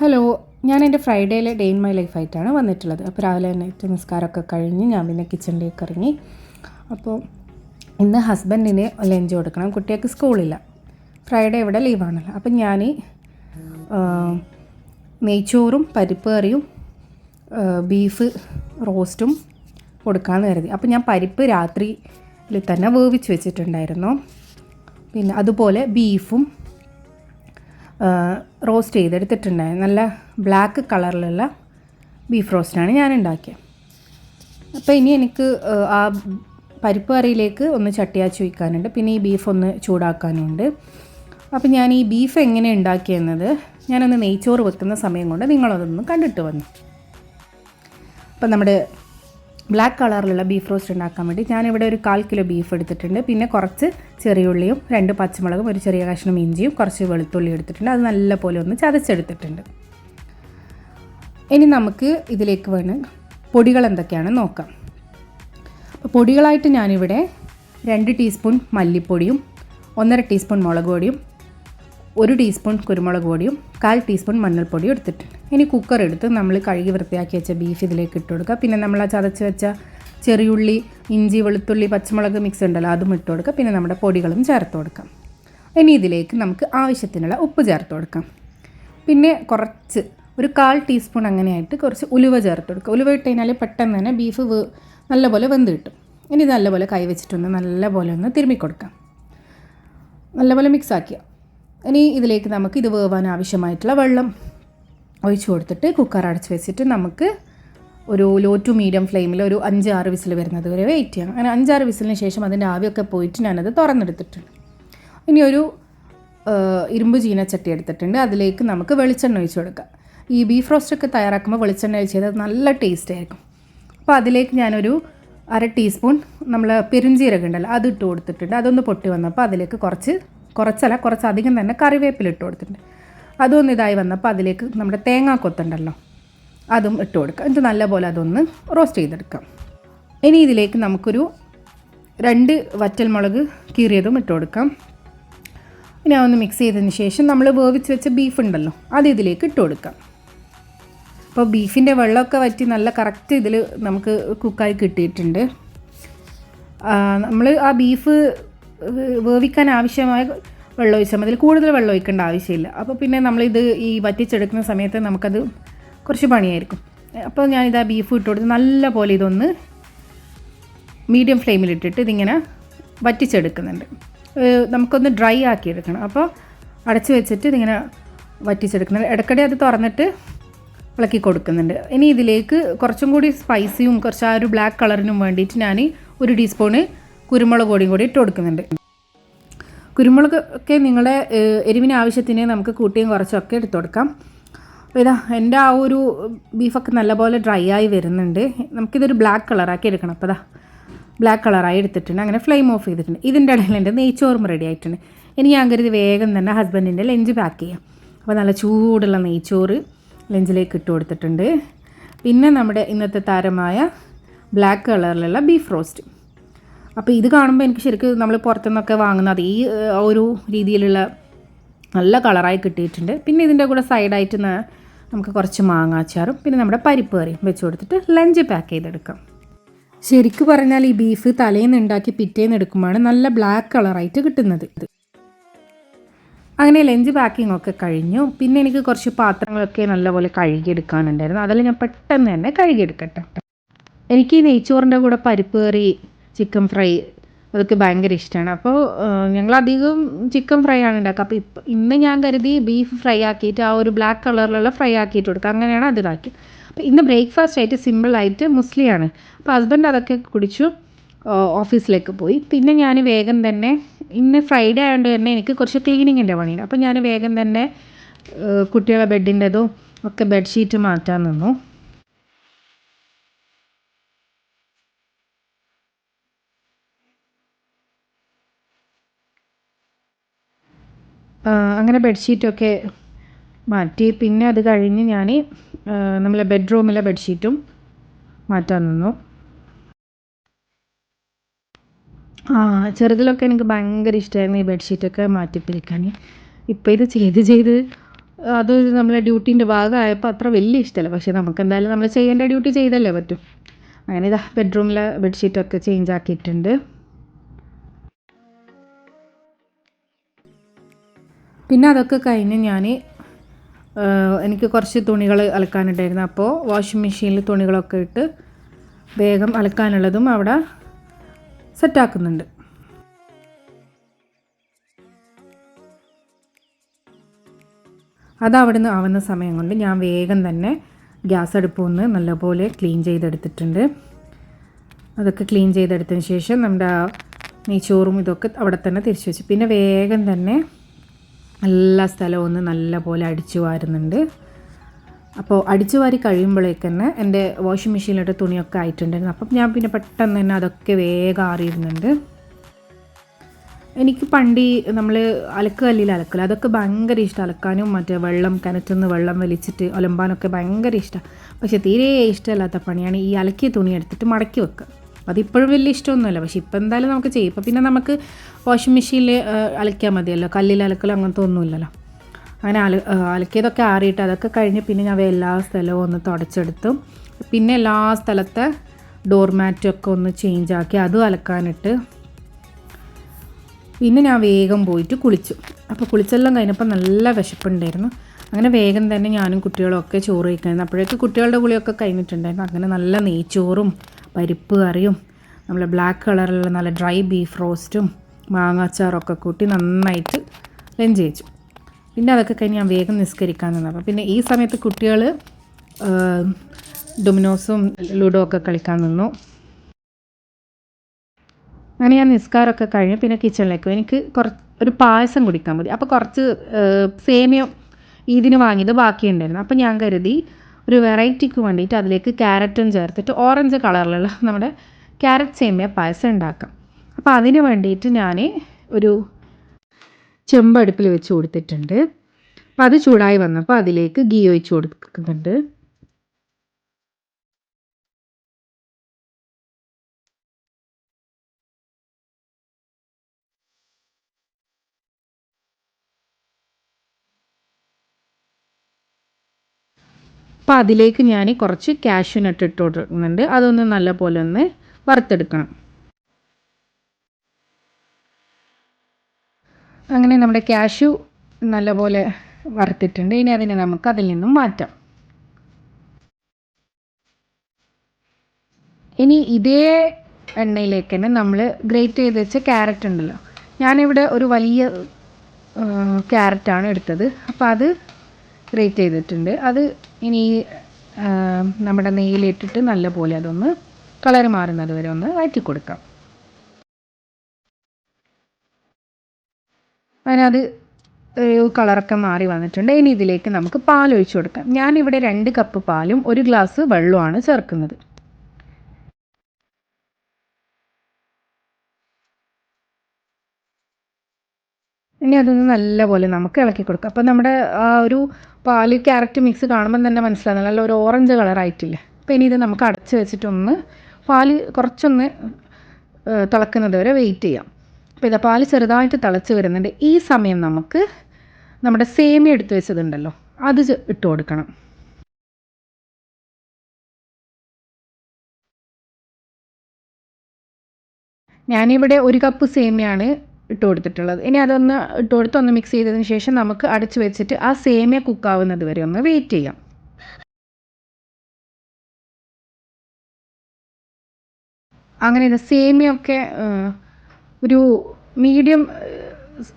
Hello, ഞാൻ എൻ്റെ ഫ്രൈഡേയിലെ day in my ലൈഫായിട്ടാണ് വന്നിട്ടുള്ളത്. അപ്പോൾ രാവിലെ നൈറ്റ് നിസ്കാരമൊക്കെ കഴിഞ്ഞ് ഞാൻ പിന്നെ കിച്ചണിലേക്ക് ഇറങ്ങി. അപ്പോൾ ഇന്ന് ഹസ്ബൻഡിന് ലഞ്ച് കൊടുക്കണം, കുട്ടികൾക്ക് സ്കൂളില്ല, ഫ്രൈഡേ ഇവിടെ ലീവാണല്ലോ. അപ്പം ഞാൻ നെയ്ച്ചോറും പരിപ്പ് കറിയും ബീഫ് റോസ്റ്റും കൊടുക്കാമെന്ന് കരുതി. അപ്പോൾ ഞാൻ പരിപ്പ് രാത്രിയിൽ തന്നെ വേവിച്ച് വെച്ചിട്ടുണ്ടായിരുന്നു. പിന്നെ അതുപോലെ ബീഫും റോസ്റ്റ് ചെയ്തെടുത്തിട്ടുണ്ടായിരുന്നു. നല്ല ബ്ലാക്ക് കളറിലുള്ള ബീഫ് റോസ്റ്റാണ് ഞാൻ ഉണ്ടാക്കിയത്. അപ്പോൾ ഇനി എനിക്ക് ആ പരിപ്പ് കറിയിലേക്ക് ഒന്ന് ചട്ടിയാച്ച് വയ്ക്കാനുണ്ട്, പിന്നെ ഈ ബീഫ് ഒന്ന് ചൂടാക്കാനുണ്ട്. അപ്പോൾ ഞാൻ ഈ ബീഫ് എങ്ങനെ ഉണ്ടാക്കിയെന്നത് ഞാനൊന്ന് നെയ്ച്ചോറ് വെക്കുന്ന സമയം കൊണ്ട് നിങ്ങളതൊന്ന് കണ്ടിട്ട് വന്നു. അപ്പം നമ്മുടെ ബ്ലാക്ക് കളറിലുള്ള ബീഫ് റോസ്റ്റ് ഉണ്ടാക്കാൻ വേണ്ടി ഞാനിവിടെ ഒരു 1/4 കിലോ ബീഫ് എടുത്തിട്ടുണ്ട്. പിന്നെ കുറച്ച് ചെറിയുള്ളിയും 2 പച്ചമുളകും ഒരു ചെറിയ കഷ്ണം ഇഞ്ചിയും കുറച്ച് വെളുത്തുള്ളി എടുത്തിട്ടുണ്ട്. അത് നല്ലപോലെ ഒന്ന് ചതച്ചെടുത്തിട്ടുണ്ട്. ഇനി നമുക്ക് ഇതിലേക്ക് വേണം പൊടികൾ എന്തൊക്കെയാണെന്ന് നോക്കാം. അപ്പോൾ പൊടികളായിട്ട് ഞാനിവിടെ 2 ടീസ്പൂൺ മല്ലിപ്പൊടിയും 1.5 ടീസ്പൂൺ മുളക് പൊടിയും 1 ടീസ്പൂൺ കുരുമുളക് പൊടിയും 1/4 ടീസ്പൂൺ മഞ്ഞൾപ്പൊടിയും എടുത്തിട്ടുണ്ട്. ഇനി കുക്കർ എടുത്ത് നമ്മൾ കഴുകി വൃത്തിയാക്കി വെച്ച ബീഫ് ഇതിലേക്ക് ഇട്ട് കൊടുക്കുക. പിന്നെ നമ്മൾ ആ ചതച്ച് വെച്ച ചെറിയുള്ളി, ഇഞ്ചി, വെളുത്തുള്ളി, പച്ചമുളക് മിക്സ് ഉണ്ടല്ലോ, അതും ഇട്ട് കൊടുക്കുക. പിന്നെ നമ്മുടെ പൊടികളും ചേർത്ത് കൊടുക്കാം. ഇനി ഇതിലേക്ക് നമുക്ക് ആവശ്യത്തിനുള്ള ഉപ്പ് ചേർത്ത് കൊടുക്കാം. പിന്നെ കുറച്ച് ഒരു 1/4 ടീസ്പൂൺ അങ്ങനെയായിട്ട് കുറച്ച് ഉലുവ ചേർത്ത് കൊടുക്കുക. ഉലുവ ഇട്ട് കഴിഞ്ഞാൽ പെട്ടെന്ന് തന്നെ ബീഫ് നല്ലപോലെ വെന്ത് കിട്ടും. ഇനി നല്ലപോലെ കൈ വെച്ചിട്ടൊന്ന് നല്ലപോലെ ഒന്ന് തിരുമ്മി കൊടുക്കാം, നല്ലപോലെ മിക്സ് ആക്കിയ. ഇനി ഇതിലേക്ക് നമുക്ക് ഇത് വേവാൻ ആവശ്യമായിട്ടുള്ള വെള്ളം ഒഴിച്ച് കൊടുത്തിട്ട് കുക്കർ അടച്ച് വെച്ചിട്ട് നമുക്ക് ഒരു ലോ ടു മീഡിയം ഫ്ലെയിമിൽ ഒരു 5-6 വിസിൽ വരുന്നത് വരെ വെയിറ്റ് ചെയ്യണം. അങ്ങനെ 5-6 വിസിലിന് ശേഷം അതിൻ്റെ ആവിയൊക്കെ പോയിട്ട് ഞാനത് തുറന്നെടുത്തിട്ടുണ്ട്. ഇനി ഒരു ഇരുമ്പ് ചീനച്ചട്ടി എടുത്തിട്ടുണ്ട്. അതിലേക്ക് നമുക്ക് വെളിച്ചെണ്ണ ഒഴിച്ച് കൊടുക്കാം. ഈ ബീഫ് റോസ്റ്റൊക്കെ തയ്യാറാക്കുമ്പോൾ വെളിച്ചെണ്ണ ഒഴിച്ച് ചെയ്താൽ നല്ല ടേസ്റ്റ് ആയിരിക്കും. അപ്പോൾ അതിലേക്ക് ഞാനൊരു 1/2 ടീസ്പൂൺ നമ്മൾ പെരുംജീരകം ഉണ്ടല്ലോ, അത് ഇട്ട് കൊടുത്തിട്ടുണ്ട്. അതൊന്ന് പൊട്ടി വന്നപ്പോൾ അതിലേക്ക് കുറച്ചധികം തന്നെ കറിവേപ്പില ഇട്ട് കൊടുത്തിട്ടുണ്ട്. അതൊന്ന് ഇതായി വന്നപ്പോൾ അതിലേക്ക് നമ്മുടെ തേങ്ങാക്കൊത്തുണ്ടല്ലോ, അതും ഇട്ട് കൊടുക്കാം. ഇത് നല്ലപോലെ അതൊന്ന് റോസ്റ്റ് ചെയ്തെടുക്കാം. ഇനി ഇതിലേക്ക് നമുക്കൊരു 2 വറ്റൽമുളക് കീറിയതും ഇട്ട് കൊടുക്കാം. ഇനി അതൊന്ന് മിക്സ് ചെയ്തതിന് ശേഷം നമ്മൾ വേവിച്ച് വെച്ച ബീഫ് ഉണ്ടല്ലോ, അത് ഇതിലേക്ക് ഇട്ട് കൊടുക്കാം. അപ്പോൾ ബീഫിൻ്റെ വെള്ളമൊക്കെ വറ്റി നല്ല കറക്റ്റ് ഇതിൽ നമുക്ക് കുക്കായി കിട്ടിയിട്ടുണ്ട്. നമ്മൾ ആ ബീഫ് വേവിക്കാൻ ആവശ്യമായ വെള്ളം ഒഴിച്ചാൽ മതി, കൂടുതൽ വെള്ളം ഒഴിക്കേണ്ട ആവശ്യമില്ല. അപ്പോൾ പിന്നെ നമ്മളിത് ഈ വറ്റിച്ചെടുക്കുന്ന സമയത്ത് നമുക്കത് കുറച്ച് പണിയായിരിക്കും. അപ്പോൾ ഞാനിത് ആ ബീഫ് ഇട്ട് കൊടുത്ത് നല്ല പോലെ ഇതൊന്ന് മീഡിയം ഫ്ലെയിമിലിട്ടിട്ട് ഇതിങ്ങനെ വറ്റിച്ചെടുക്കുന്നുണ്ട്. നമുക്കൊന്ന് ഡ്രൈ ആക്കി എടുക്കണം. അപ്പോൾ അടച്ച് വെച്ചിട്ട് ഇതിങ്ങനെ വറ്റിച്ചെടുക്കുന്നുണ്ട്. ഇടയ്ക്കിടെ അത് തുറന്നിട്ട് ഇളക്കി കൊടുക്കുന്നുണ്ട്. ഇനി ഇതിലേക്ക് കുറച്ചും കൂടി സ്പൈസിയും കുറച്ച് ആ ഒരു ബ്ലാക്ക് കളറിനും വേണ്ടിയിട്ട് ഞാൻ 1 ടീസ്പൂണ് കുരുമുളക് പൊടിയും കൂടി ഇട്ട് കൊടുക്കുന്നുണ്ട്. കുരുമുളക് ഒക്കെ നിങ്ങളുടെ എരിവിന് ആവശ്യത്തിന് നമുക്ക് കൂട്ടിയും കുറച്ചൊക്കെ എടുത്ത് കൊടുക്കാം. അപ്പോൾ ഇതാ എൻ്റെ ആ ഒരു ബീഫൊക്കെ നല്ലപോലെ ഡ്രൈ ആയി വരുന്നുണ്ട്. നമുക്കിതൊരു ബ്ലാക്ക് കളറാക്കി എടുക്കണം. അപ്പോൾ ഇതാ ബ്ലാക്ക് കളറായി എടുത്തിട്ടുണ്ട്. അങ്ങനെ ഫ്ലെയിം ഓഫ് ചെയ്തിട്ടുണ്ട്. ഇതിൻ്റെ ഇടയിൽ എൻ്റെ നെയ്ച്ചോറും റെഡി ആയിട്ടുണ്ട്. ഇനി ഞാൻ കരുതി വേഗം തന്നെ ഹസ്ബൻഡിൻ്റെ ലഞ്ച് പാക്ക് ചെയ്യാം. അപ്പോൾ നല്ല ചൂടുള്ള നെയ്ച്ചോറ് ലഞ്ചിലേക്ക് ഇട്ട് കൊടുത്തിട്ടുണ്ട്. പിന്നെ നമ്മുടെ ഇന്നത്തെ താരമായ ബ്ലാക്ക് കളറിലുള്ള ബീഫ് റോസ്റ്റ്. അപ്പോൾ ഇത് കാണുമ്പോൾ എനിക്ക് ശരിക്കും നമ്മൾ പുറത്തുനിന്നൊക്കെ വാങ്ങുന്ന അതേ ഒരു രീതിയിലുള്ള നല്ല കളറായി കിട്ടിയിട്ടുണ്ട്. പിന്നെ ഇതിൻ്റെ കൂടെ സൈഡായിട്ട് നമുക്ക് കുറച്ച് മാങ്ങാച്ചാറും പിന്നെ നമ്മുടെ പരിപ്പ് കറിയും വെച്ച് കൊടുത്തിട്ട് ലഞ്ച് പാക്ക് ചെയ്തെടുക്കാം. ശരിക്കും പറഞ്ഞാൽ ഈ ബീഫ് തലേന്ന് ഉണ്ടാക്കി പിറ്റേന്ന് എടുക്കുമ്പോഴാണ് നല്ല ബ്ലാക്ക് കളറായിട്ട് കിട്ടുന്നത്. അങ്ങനെ ലഞ്ച് പാക്കിംഗ് ഒക്കെ കഴിഞ്ഞു. പിന്നെ എനിക്ക് കുറച്ച് പാത്രങ്ങളൊക്കെ നല്ലപോലെ കഴുകിയെടുക്കാനുണ്ടായിരുന്നു. അതെല്ലാം ഞാൻ പെട്ടെന്ന് തന്നെ കഴുകിയെടുക്കട്ടെ. എനിക്ക് ഈ നെയ്ച്ചോറിൻ്റെ കൂടെ പരിപ്പ് കറി, ചിക്കൻ ഫ്രൈ അതൊക്കെ ഭയങ്കര ഇഷ്ടമാണ്. അപ്പോൾ ഞങ്ങളധികം ചിക്കൻ ഫ്രൈ ആണ് ഉണ്ടാക്കുക. അപ്പോൾ ഇന്ന് ഞാൻ കരുതി ബീഫ് ഫ്രൈ ആക്കിയിട്ട് ആ ഒരു ബ്ലാക്ക് കളറിലുള്ള ഫ്രൈ ആക്കിയിട്ട് കൊടുക്കുക. അങ്ങനെയാണ് അതിലാക്കി. അപ്പോൾ ഇന്ന് ബ്രേക്ക്ഫാസ്റ്റ് ആയിട്ട് സിമ്പിളായിട്ട് മുസ്ലിയാണ്. അപ്പോൾ ഹസ്ബൻഡ് അതൊക്കെ കുടിച്ചു ഓഫീസിലേക്ക് പോയി. പിന്നെ ഞാൻ വേഗം തന്നെ ഇന്ന് ഫ്രൈഡേ ആയതുകൊണ്ട് തന്നെ എനിക്ക് കുറച്ച് ക്ലീനിങ്ങിൻ്റെ പണിയുണ്ട്. അപ്പോൾ ഞാൻ വേഗം തന്നെ കുട്ടികളുടെ ബെഡിൻ്റെതും ഒക്കെ ബെഡ്ഷീറ്റ് മാറ്റാൻ നിന്നു. അങ്ങനെ ബെഡ്ഷീറ്റൊക്കെ മാറ്റി. പിന്നെ അത് കഴിഞ്ഞ് ഞാൻ നമ്മളെ ബെഡ്റൂമിലെ ബെഡ്ഷീറ്റും മാറ്റാൻ നിന്നു. ചെറുതിലൊക്കെ എനിക്ക് ഭയങ്കര ഇഷ്ടമായിരുന്നു ഈ ബെഡ്ഷീറ്റൊക്കെ മാറ്റിപ്പിരിക്കാൻ. ഇപ്പോൾ ഇത് ചെയ്ത് അത് നമ്മളെ ഡ്യൂട്ടീൻ്റെ ഭാഗമായപ്പോൾ അത്ര വലിയ ഇഷ്ടമല്ല. പക്ഷേ നമുക്ക് എന്തായാലും നമ്മൾ ചെയ്യേണ്ട ഡ്യൂട്ടി ചെയ്തല്ലേ പറ്റും. അങ്ങനെ ഇതാ ബെഡ്റൂമിലെ ബെഡ്ഷീറ്റൊക്കെ ചേഞ്ച് ആക്കിയിട്ടുണ്ട്. പിന്നെ അതൊക്കെ കഴിഞ്ഞ് എനിക്ക് കുറച്ച് തുണികൾ അലക്കാനുണ്ടായിരുന്നു. അപ്പോൾ വാഷിംഗ് മെഷീനിൽ തുണികളൊക്കെ ഇട്ട് വേഗം അലക്കാനുള്ളതും അവിടെ സെറ്റാക്കുന്നുണ്ട്. അതവിടുന്ന് ആവുന്ന സമയം കൊണ്ട് ഞാൻ വേഗം തന്നെ ഗ്യാസ് അടുപ്പ് ഒന്ന് നല്ലപോലെ ക്ലീൻ ചെയ്തെടുത്തിട്ടുണ്ട്. അതൊക്കെ ക്ലീൻ ചെയ്തെടുത്തതിന് ശേഷം നമ്മുടെ നെയ്ച്ചോറും ഇതൊക്കെ അവിടെ തന്നെ തിരിച്ചു വെച്ചു. പിന്നെ വേഗം തന്നെ എല്ലാ സ്ഥലവും ഒന്ന് നല്ലപോലെ അടിച്ചു വാരുന്നുണ്ട്. അപ്പോൾ അടിച്ചു വാരി കഴിയുമ്പോഴേക്ക് തന്നെ എൻ്റെ വാഷിംഗ് മെഷീനിലിട്ട് തുണിയൊക്കെ ആയിട്ടുണ്ടായിരുന്നു. അപ്പം ഞാൻ പിന്നെ പെട്ടെന്ന് തന്നെ അതൊക്കെ വേഗം ആറിയിരുന്നുണ്ട്. എനിക്ക് പണ്ട് നമ്മൾ അലക്കുകല്ലിൽ അലക്കൽ അതൊക്കെ ഭയങ്കര ഇഷ്ടം. അലക്കാനും മറ്റേ കിണറ്റിൽ നിന്ന് വെള്ളം വലിച്ചിട്ട് ഒലമ്പാനൊക്കെ ഭയങ്കര ഇഷ്ടമാണ്. പക്ഷേ തീരെ ഇഷ്ടമല്ലാത്ത പണിയാണ് ഈ അലക്കിയ തുണി എടുത്തിട്ട് മടക്കി വെക്കുക. അതിപ്പോഴും വലിയ ഇഷ്ടമൊന്നുമല്ല. പക്ഷേ ഇപ്പം എന്തായാലും നമുക്ക് ചെയ്യും. ഇപ്പം പിന്നെ നമുക്ക് വാഷിംഗ് മെഷീനിൽ അലക്കിയാൽ മതിയല്ലോ, കല്ലിൽ അലക്കലോ അങ്ങനത്തെ ഒന്നുമില്ലല്ലോ. അങ്ങനെ അലക്കിയതൊക്കെ ആറിയിട്ട് അതൊക്കെ കഴിഞ്ഞ് പിന്നെ ഞാൻ എല്ലാ സ്ഥലവും ഒന്ന് തുടച്ചെടുത്തു. പിന്നെ എല്ലാ സ്ഥലത്തെ ഡോർമാറ്റൊക്കെ ഒന്ന് ചേഞ്ച് ആക്കി അതും അലക്കാനിട്ട് പിന്നെ ഞാൻ വേഗം പോയിട്ട് കുളിച്ചു. അപ്പോൾ കുളിച്ചെല്ലാം കഴിഞ്ഞപ്പോൾ നല്ല വിശപ്പുണ്ടായിരുന്നു. അങ്ങനെ വേഗം തന്നെ ഞാനും കുട്ടികളും ഒക്കെ ചോറ് കഴിക്കായിരുന്നു. അപ്പോഴേക്ക് കുട്ടികളുടെ കുളിയൊക്കെ കഴിഞ്ഞിട്ടുണ്ടായിരുന്നു. അങ്ങനെ നല്ല നെയ്ച്ചോറും പരിപ്പ് കറിയും നമ്മൾ ബ്ലാക്ക് കളറിലുള്ള നല്ല ഡ്രൈ ബീഫ് റോസ്റ്റും മാങ്ങാച്ചാറൊക്കെ കൂട്ടി നന്നായിട്ട് ലഞ്ച് കഴിച്ചു. പിന്നെ അതൊക്കെ കഴിഞ്ഞ് ഞാൻ വേഗം നിസ്കരിക്കാൻ നിന്നു. അപ്പോൾ പിന്നെ ഈ സമയത്ത് കുട്ടികൾ ഡൊമിനോസും ലുഡോ ഒക്കെ കളിക്കാൻ നിന്നു. അങ്ങനെ ഞാൻ നിസ്കാരമൊക്കെ കഴിഞ്ഞ് പിന്നെ കിച്ചണിലേക്ക് എനിക്ക് ഒരു പായസം കുടിക്കാൻ മതി. അപ്പോൾ കുറച്ച് സേമിയ ഇതിന് വാങ്ങിയത് ബാക്കിയുണ്ടായിരുന്നു. അപ്പോൾ ഞാൻ കരുതി ഒരു വെറൈറ്റിക്ക് വേണ്ടിയിട്ട് അതിലേക്ക് ക്യാരറ്റും ചേർത്തിട്ട് ഓറഞ്ച് കളറിലുള്ള നമ്മുടെ ക്യാരറ്റ് സേമിയ പായസം ഉണ്ടാക്കാം. അപ്പോൾ അതിന് വേണ്ടിയിട്ട് ഞാൻ ഒരു ചെമ്പടുപ്പിൽ വെച്ച് കൊടുത്തിട്ടുണ്ട്. അപ്പോൾ അത് ചൂടായി വന്നപ്പോൾ അതിലേക്ക് ഗീ ഒഴിച്ച് കൊടുക്കുന്നുണ്ട്. അപ്പോൾ അതിലേക്ക് ഞാൻ കുറച്ച് കാഷ്യൂ നട്ട് ഇട്ട് കൊടുക്കുന്നുണ്ട്. അതൊന്ന് നല്ലപോലെ ഒന്ന് വറുത്തെടുക്കണം. അങ്ങനെ നമ്മുടെ കാഷ്യൂ നല്ലപോലെ വറുത്തിട്ടുണ്ട്. ഇനി അതിനെ നമുക്ക് അതിൽ നിന്നും മാറ്റാം. ഇനി ഇതേ എണ്ണയിലേക്ക് തന്നെ നമ്മൾ ഗ്രേറ്റ് ചെയ്ത് വെച്ച ക്യാരറ്റ് ഉണ്ടല്ലോ, ഞാനിവിടെ ഒരു വലിയ ക്യാരറ്റാണ് എടുത്തത്. അപ്പോൾ അത് ഗ്രേറ്റ് ചെയ്തിട്ടുണ്ട്. അത് ഇനി നമ്മുടെ നെയ്യിലിട്ടിട്ട് നല്ലപോലെ അതൊന്ന് കളർ മാറുന്നത് വരെ ഒന്ന് വഴറ്റി കൊടുക്കാം. അതിനത് കളറൊക്കെ മാറി വന്നിട്ടുണ്ട്. ഇനി ഇതിലേക്ക് നമുക്ക് പാൽ ഒഴിച്ചു കൊടുക്കാം. ഞാനിവിടെ 2 കപ്പ് പാലും 1 ഗ്ലാസ് വെള്ളമാണ് ചേർക്കുന്നത്. ഇനി അതൊന്ന് നല്ലപോലെ നമുക്ക് ഇളക്കി കൊടുക്കാം. അപ്പോൾ നമ്മുടെ ആ ഒരു പാല് ക്യാരറ്റ് മിക്സ് കാണുമ്പം തന്നെ മനസ്സിലാകും നല്ല ഒരു ഓറഞ്ച് കളറായിട്ടില്ലേ. അപ്പോൾ ഇനി ഇത് നമുക്ക് അടച്ച് വെച്ചിട്ടൊന്ന് പാല് കുറച്ചൊന്ന് തിളക്കുന്നത് വരെ വെയിറ്റ് ചെയ്യാം. അപ്പോൾ ഇതാ പാല് ചെറുതായിട്ട് തിളച്ച് വരുന്നുണ്ട്. ഈ സമയം നമുക്ക് നമ്മുടെ സേമിയ എടുത്ത് വെച്ചതുണ്ടല്ലോ അത് ഇട്ട് കൊടുക്കണം. ഞാനിവിടെ 1 കപ്പ് സേമിയാണ് ഇട്ട് കൊടുത്തിട്ടുള്ളത്. ഇനി അതൊന്ന് ഇട്ട് കൊടുത്ത് ഒന്ന് മിക്സ് ചെയ്തതിന് ശേഷം നമുക്ക് അടച്ച് വെച്ചിട്ട് ആ സേമിയ കുക്കാവുന്നത് വരെ ഒന്ന് വെയിറ്റ് ചെയ്യാം. അങ്ങനെ ഇത് സേമിയൊക്കെ ഒരു മീഡിയം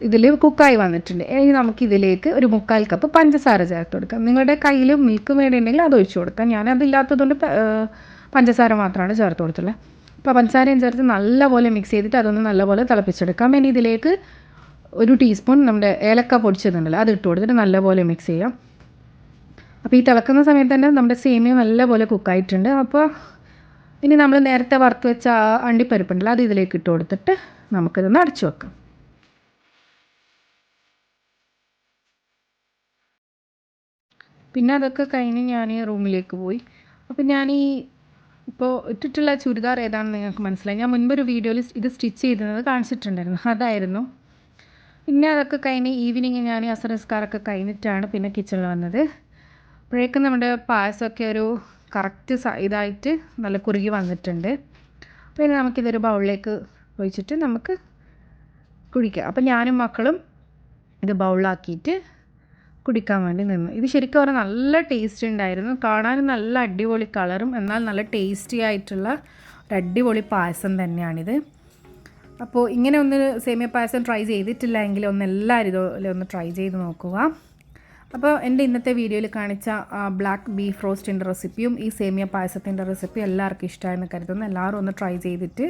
ഇതിൽ കുക്കായി വന്നിട്ടുണ്ട്. ഇനി നമുക്കിതിലേക്ക് ഒരു 3/4 കപ്പ് പഞ്ചസാര ചേർത്ത് കൊടുക്കാം. നിങ്ങളുടെ കയ്യിൽ മിൽക്ക് മെയ്ഡ് ഉണ്ടെങ്കിൽ അത് ഒഴിച്ചു കൊടുക്കാം. ഞാനതില്ലാത്തതുകൊണ്ട് പഞ്ചസാര മാത്രമാണ് ചേർത്ത് കൊടുത്തുള്ളത്. അപ്പോൾ പഞ്ചസാരയും ചേർത്ത് നല്ലപോലെ മിക്സ് ചെയ്തിട്ട് അതൊന്ന് നല്ലപോലെ തിളപ്പിച്ചെടുക്കാം. ഇനി ഇതിലേക്ക് 1 ടീസ്പൂൺ നമ്മുടെ ഏലക്ക പൊടിച്ചതുണ്ടല്ലോ അത് ഇട്ട് കൊടുത്തിട്ട് നല്ലപോലെ മിക്സ് ചെയ്യാം. അപ്പോൾ ഈ തിളക്കുന്ന സമയത്ത് തന്നെ നമ്മുടെ സേമിയ നല്ലപോലെ കുക്കായിട്ടുണ്ട്. അപ്പോൾ ഇനി നമ്മൾ നേരത്തെ വറുത്ത് വെച്ച അണ്ടിപ്പരിപ്പുണ്ടല്ലോ അത് ഇതിലേക്ക് ഇട്ട് കൊടുത്തിട്ട് നമുക്കിതൊന്ന് അടച്ചു വെക്കാം. പിന്നെ അതൊക്കെ കഴിഞ്ഞ് ഞാൻ റൂമിലേക്ക് പോയി. അപ്പോൾ ഇപ്പോൾ ഇട്ടിട്ടുള്ള ചുരിദാർ ഏതാണെന്ന് നിങ്ങൾക്ക് മനസ്സിലായി. ഞാൻ മുൻപൊരു വീഡിയോയിൽ ഇത് സ്റ്റിച്ച് ചെയ്തത് കാണിച്ചിട്ടുണ്ടായിരുന്നു. അതായിരുന്നു. പിന്നെ അതൊക്കെ കഴിഞ്ഞ് ഈവനിങ് ഞാൻ അസർ നിസ്കാരമൊക്കെ കഴിഞ്ഞിട്ടാണ് പിന്നെ കിച്ചണിൽ വന്നത്. അപ്പോഴേക്കും നമ്മുടെ പായസമൊക്കെ ഒരു കറക്റ്റ് ഇതായിട്ട് നല്ല കുറുകി വന്നിട്ടുണ്ട്. പിന്നെ നമുക്കിതൊരു ബൗളിലേക്ക് ഒഴിച്ചിട്ട് നമുക്ക് കുടിക്കാം. അപ്പോൾ ഞാനും മക്കളും ഇത് ബൗളിലാക്കിയിട്ട് കുടിക്കാൻ വേണ്ടി നിന്നു. ഇത് ശരിക്കും പറഞ്ഞാൽ നല്ല ടേസ്റ്റ് ഉണ്ടായിരുന്നു. കാണാനും നല്ല അടിപൊളി കളറും എന്നാൽ നല്ല ടേസ്റ്റി ആയിട്ടുള്ള ഒരു അടിപൊളി പായസം തന്നെയാണിത്. അപ്പോൾ ഇങ്ങനെ ഒന്ന് സേമിയ പായസം ട്രൈ ചെയ്തിട്ടില്ല എങ്കിൽ എല്ലാവരും ഇതുപോലെ ഒന്ന് ട്രൈ ചെയ്ത് നോക്കുക. അപ്പോൾ എൻ്റെ ഇന്നത്തെ വീഡിയോയിൽ കാണിച്ച ബ്ലാക്ക് ബീഫ് റോസ്റ്റിൻ്റെ റെസിപ്പിയും ഈ സേമിയ പായസത്തിൻ്റെ റെസിപ്പിയും എല്ലാവർക്കും ഇഷ്ടമായെന്ന് കരുതുന്നു. എല്ലാവരും ഒന്ന് ട്രൈ ചെയ്തിട്ട്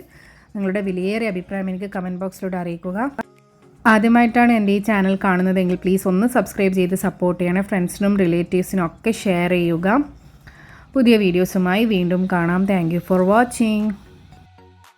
നിങ്ങളുടെ വിലയേറിയ അഭിപ്രായം എനിക്ക് കമൻറ്റ് ബോക്സിലൂടെ അറിയിക്കുക. ആദ്യമായിട്ടാണ് എൻ്റെ ഈ ചാനൽ കാണുന്നതെങ്കിൽ പ്ലീസ് ഒന്ന് സബ്സ്ക്രൈബ് ചെയ്ത് സപ്പോർട്ട് ചെയ്യണേ. ഫ്രണ്ട്സിനും റിലേറ്റീവ്സിനും ഒക്കെ ഷെയർ ചെയ്യുക. പുതിയ വീഡിയോസുമായി വീണ്ടും കാണാം. Thank you for watching.